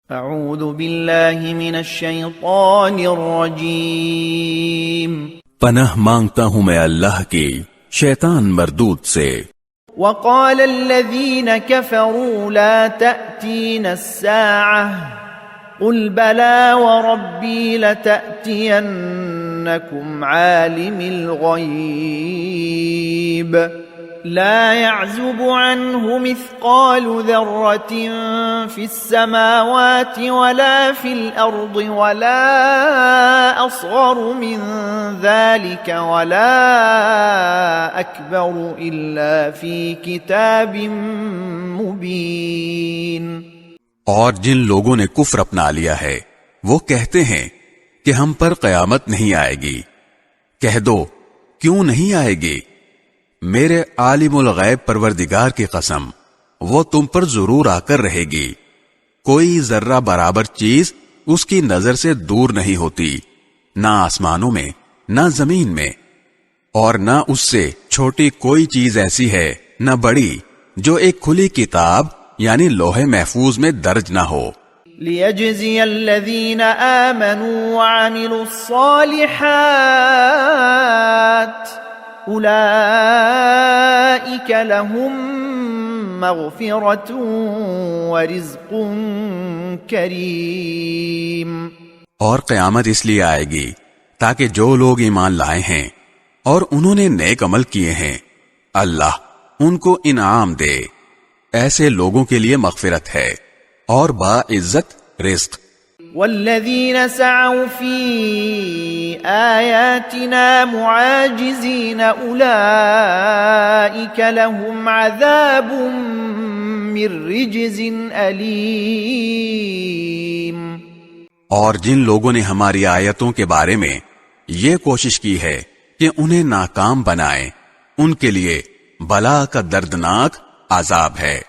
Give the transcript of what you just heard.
اعوذ باللہ من الشیطان الرجیم پناہ مانگتا ہوں میں اللہ کی شیطان مردود سے۔ وقال الذین كفروا لا تأتینا الساعة قل بلى وربی لتأتینکم عالم الغیب لا يعزب عنه مثقال ذرة في السماوات ولا في الأرض ولا أصغر من ذلك ولا أكبر إلا في كتاب مبين۔ اور جن لوگوں نے کفر اپنا لیا ہے وہ کہتے ہیں کہ ہم پر قیامت نہیں آئے گی۔ کہہ دو کیوں نہیں آئے گی؟ میرے عالم الغیب پروردگار کی قسم وہ تم پر ضرور آ کر رہے گی۔ کوئی ذرہ برابر چیز اس کی نظر سے دور نہیں ہوتی، نہ آسمانوں میں نہ زمین میں، اور نہ اس سے چھوٹی کوئی چیز ایسی ہے نہ بڑی جو ایک کھلی کتاب یعنی لوح محفوظ میں درج نہ ہو۔ لِيَجْزِيَ الَّذِينَ آمَنُوا وَعَمِلُوا الصَّالِحَاتِ اولئک لهم مغفرۃ ورزق کریم۔ اور قیامت اس لیے آئے گی تاکہ جو لوگ ایمان لائے ہیں اور انہوں نے نیک عمل کیے ہیں اللہ ان کو انعام دے، ایسے لوگوں کے لیے مغفرت ہے اور باعزت رزق۔ والذین سعوا فی آیاتنا معاجزین اولئک لهم عذاب من رجز علیم۔ اور جن لوگوں نے ہماری آیتوں کے بارے میں یہ کوشش کی ہے کہ انہیں ناکام بنائے ان کے لیے بلا کا دردناک عذاب ہے۔